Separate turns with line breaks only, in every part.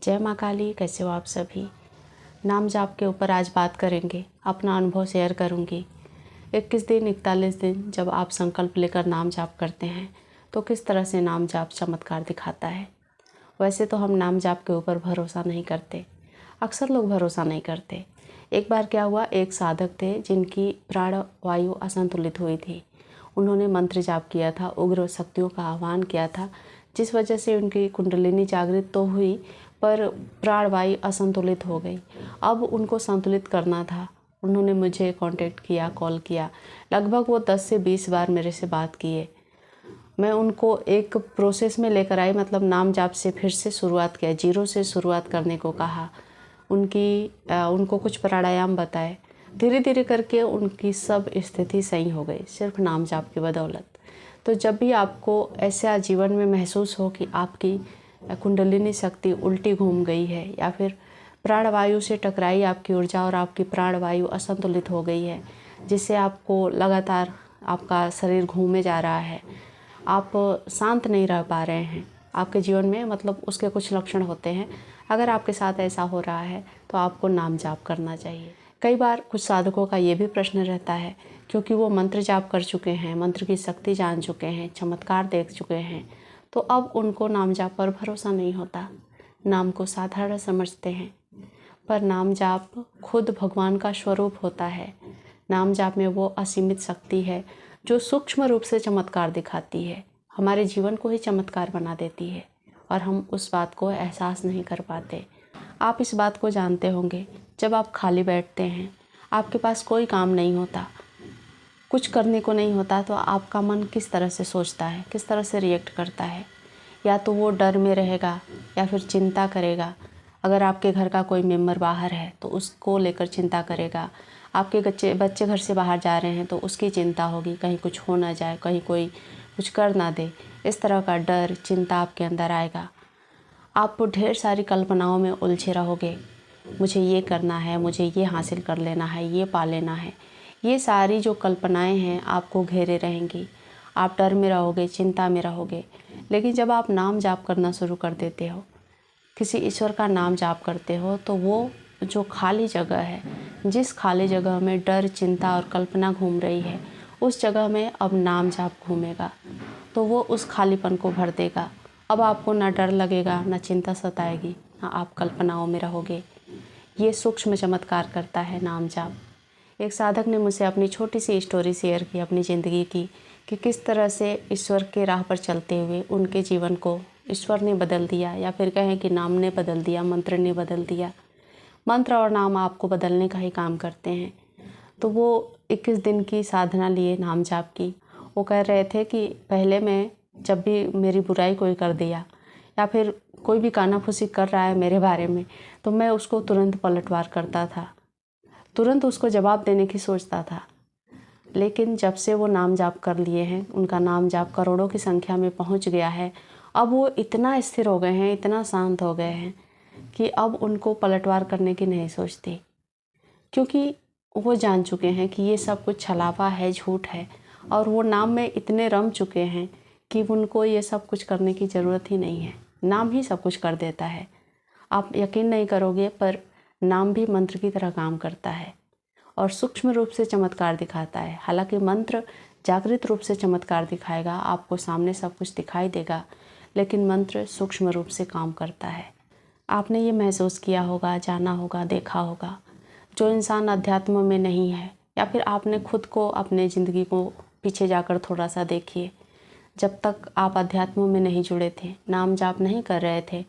जय माँ काली। कैसे हो आप सभी। नाम जाप के ऊपर आज बात करेंगे, अपना अनुभव शेयर करूँगी। 21 दिन 41 दिन जब आप संकल्प लेकर नाम जाप करते हैं तो किस तरह से नाम जाप चमत्कार दिखाता है। वैसे तो हम नाम जाप के ऊपर भरोसा नहीं करते, अक्सर लोग भरोसा नहीं करते। एक बार क्या हुआ, एक साधक थे जिनकी प्राण वायु असंतुलित हुई थी। उन्होंने मंत्र जाप किया था, उग्र शक्तियों का आह्वान किया था, जिस वजह से उनकी कुंडलिनी जागृत तो हुई पर प्राणवायु असंतुलित हो गई। अब उनको संतुलित करना था। उन्होंने मुझे कांटेक्ट किया, कॉल किया। लगभग वो 10 से 20 बार मेरे से बात किए। मैं उनको एक प्रोसेस में लेकर आई, मतलब नाम जाप से फिर से शुरुआत किया, जीरो से शुरुआत करने को कहा। उनको कुछ प्राणायाम बताए। धीरे धीरे करके उनकी सब स्थिति सही हो गई, सिर्फ नाम जाप की बदौलत। तो जब भी आपको ऐसा जीवन में महसूस हो कि आपकी कुंडलिनी शक्ति उल्टी घूम गई है या फिर प्राणवायु से टकराई आपकी ऊर्जा और आपकी प्राणवायु असंतुलित हो गई है, जिससे आपको लगातार आपका शरीर घूमे जा रहा है, आप शांत नहीं रह पा रहे हैं आपके जीवन में, मतलब उसके कुछ लक्षण होते हैं। अगर आपके साथ ऐसा हो रहा है तो आपको नाम जाप करना चाहिए। कई बार कुछ साधकों का ये भी प्रश्न रहता है, क्योंकि वो मंत्र जाप कर चुके हैं, मंत्र की शक्ति जान चुके हैं, चमत्कार देख चुके हैं, तो अब उनको नाम जाप पर भरोसा नहीं होता। नाम को साधारण समझते हैं, पर नाम जाप खुद भगवान का स्वरूप होता है। नाम जाप में वो असीमित शक्ति है जो सूक्ष्म रूप से चमत्कार दिखाती है, हमारे जीवन को ही चमत्कार बना देती है और हम उस बात को एहसास नहीं कर पाते। आप इस बात को जानते होंगे, जब आप खाली बैठते हैं, आपके पास कोई काम नहीं होता, कुछ करने को नहीं होता, तो आपका मन किस तरह से सोचता है, किस तरह से रिएक्ट करता है। या तो वो डर में रहेगा या फिर चिंता करेगा। अगर आपके घर का कोई मेंबर बाहर है तो उसको लेकर चिंता करेगा। आपके बच्चे घर से बाहर जा रहे हैं तो उसकी चिंता होगी, कहीं कुछ हो ना जाए, कहीं कोई कुछ कर ना दे। इस तरह का डर, चिंता आपके अंदर आएगा। आप ढेर सारी कल्पनाओं में उलझे रहोगे। मुझे ये करना है, मुझे ये हासिल कर लेना है, ये पा लेना है। ये सारी जो कल्पनाएं हैं आपको घेरे रहेंगी। आप डर में रहोगे, चिंता में रहोगे। लेकिन जब आप नाम जाप करना शुरू कर देते हो, किसी ईश्वर का नाम जाप करते हो, तो वो जो खाली जगह है, जिस खाली जगह में डर, चिंता और कल्पना घूम रही है, उस जगह में अब नाम जाप घूमेगा, तो वो उस खालीपन को भर देगा। अब आपको ना डर लगेगा, ना चिंता सताएगी, ना आप कल्पनाओं में रहोगे। ये सूक्ष्म चमत्कार करता है नाम जाप। एक साधक ने मुझसे अपनी छोटी सी स्टोरी शेयर की, अपनी ज़िंदगी की, कि किस तरह से ईश्वर के राह पर चलते हुए उनके जीवन को ईश्वर ने बदल दिया, या फिर कहें कि नाम ने बदल दिया, मंत्र ने बदल दिया। मंत्र और नाम आपको बदलने का ही काम करते हैं। तो वो 21 दिन की साधना लिए नाम जाप की। वो कह रहे थे कि पहले मैं जब भी मेरी बुराई कोई कर दिया या फिर कोई भी कानाफूसी कर रहा है मेरे बारे में, तो मैं उसको तुरंत पलटवार करता था, तुरंत उसको जवाब देने की सोचता था। लेकिन जब से वो नाम जाप कर लिए हैं, उनका नाम जाप करोड़ों की संख्या में पहुंच गया है, अब वो इतना स्थिर हो गए हैं, इतना शांत हो गए हैं कि अब उनको पलटवार करने की नहीं सोचती, क्योंकि वो जान चुके हैं कि ये सब कुछ छलावा है, झूठ है। और वो नाम में इतने रम चुके हैं कि उनको ये सब कुछ करने की ज़रूरत ही नहीं है। नाम ही सब कुछ कर देता है। आप यकीन नहीं करोगे, पर नाम भी मंत्र की तरह काम करता है और सूक्ष्म रूप से चमत्कार दिखाता है। हालांकि मंत्र जागृत रूप से चमत्कार दिखाएगा, आपको सामने सब कुछ दिखाई देगा, लेकिन मंत्र सूक्ष्म रूप से काम करता है। आपने ये महसूस किया होगा, जाना होगा, देखा होगा। जो इंसान अध्यात्म में नहीं है, या फिर आपने खुद को, अपने ज़िंदगी को पीछे जाकर थोड़ा सा देखिए। जब तक आप अध्यात्म में नहीं जुड़े थे, नाम जाप नहीं कर रहे थे,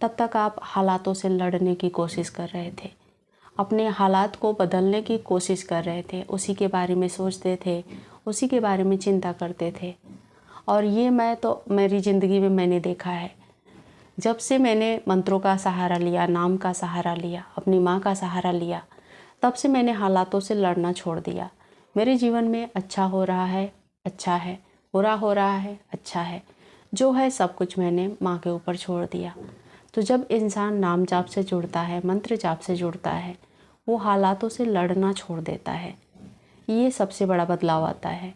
तब तक आप हालातों से लड़ने की कोशिश कर रहे थे, अपने हालात को बदलने की कोशिश कर रहे थे, उसी के बारे में सोचते थे, उसी के बारे में चिंता करते थे। और ये मैं तो मेरी ज़िंदगी में मैंने देखा है। जब से मैंने मंत्रों का सहारा लिया, नाम का सहारा लिया, अपनी माँ का सहारा लिया, तब से मैंने हालातों से लड़ना छोड़ दिया। मेरे जीवन में अच्छा हो रहा है, अच्छा है, बुरा हो रहा है, अच्छा है, जो है सब कुछ मैंने माँ के ऊपर छोड़ दिया। तो जब इंसान नाम जाप से जुड़ता है, मंत्र जाप से जुड़ता है, वो हालातों से लड़ना छोड़ देता है। ये सबसे बड़ा बदलाव आता है।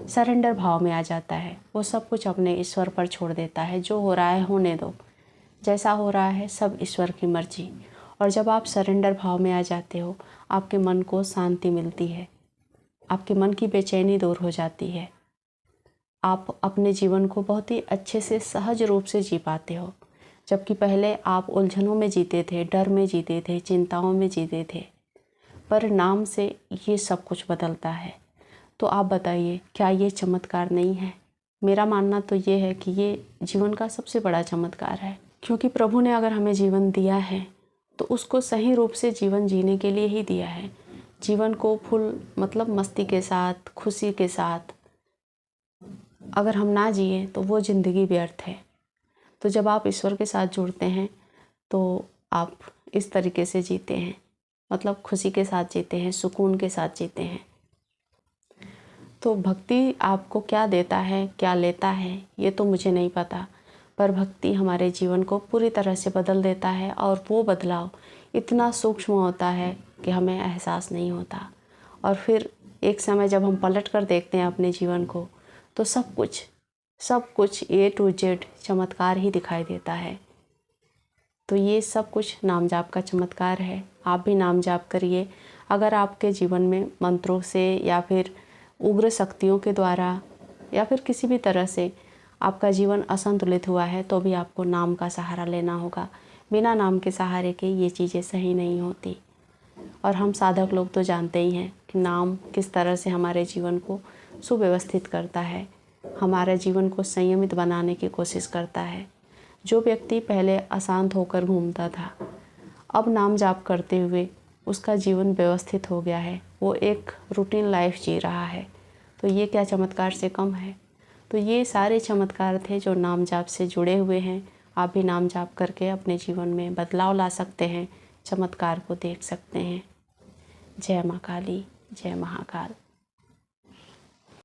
सरेंडर भाव में आ जाता है। वो सब कुछ अपने ईश्वर पर छोड़ देता है। जो हो रहा है होने दो, जैसा हो रहा है सब ईश्वर की मर्जी। और जब आप सरेंडर भाव में आ जाते हो, आपके मन को शांति मिलती है, आपके मन की बेचैनी दूर हो जाती है। आप अपने जीवन को बहुत ही अच्छे से सहज रूप से जी पाते हो। जबकि पहले आप उलझनों में जीते थे, डर में जीते थे, चिंताओं में जीते थे। पर नाम से ये सब कुछ बदलता है। तो आप बताइए, क्या ये चमत्कार नहीं है? मेरा मानना तो ये है कि ये जीवन का सबसे बड़ा चमत्कार है। क्योंकि प्रभु ने अगर हमें जीवन दिया है तो उसको सही रूप से जीवन जीने के लिए ही दिया है। जीवन को फुल मस्ती के साथ, खुशी के साथ अगर हम ना जिए तो वो ज़िंदगी व्यर्थ है। तो जब आप ईश्वर के साथ जुड़ते हैं तो आप इस तरीके से जीते हैं, खुशी के साथ जीते हैं, सुकून के साथ जीते हैं। तो भक्ति आपको क्या देता है, क्या लेता है, ये तो मुझे नहीं पता, पर भक्ति हमारे जीवन को पूरी तरह से बदल देता है। और वो बदलाव इतना सूक्ष्म होता है कि हमें एहसास नहीं होता। और फिर एक समय जब हम पलट कर देखते हैं अपने जीवन को, तो सब कुछ A to Z चमत्कार ही दिखाई देता है। तो ये सब कुछ नाम जाप का चमत्कार है। आप भी नाम जाप करिए। अगर आपके जीवन में मंत्रों से या फिर उग्र शक्तियों के द्वारा या फिर किसी भी तरह से आपका जीवन असंतुलित हुआ है, तो भी आपको नाम का सहारा लेना होगा। बिना नाम के सहारे के ये चीज़ें सही नहीं होती। और हम साधक लोग तो जानते ही हैं कि नाम किस तरह से हमारे जीवन को सुव्यवस्थित करता है, हमारे जीवन को संयमित बनाने की कोशिश करता है। जो व्यक्ति पहले अशांत होकर घूमता था, अब नाम जाप करते हुए उसका जीवन व्यवस्थित हो गया है, वो एक रूटीन लाइफ जी रहा है। तो ये क्या चमत्कार से कम है? तो ये सारे चमत्कार थे जो नाम जाप से जुड़े हुए हैं। आप भी नाम जाप करके अपने जीवन में बदलाव ला सकते हैं, चमत्कार को देख सकते हैं। जय माँ काली, जय महाकाल।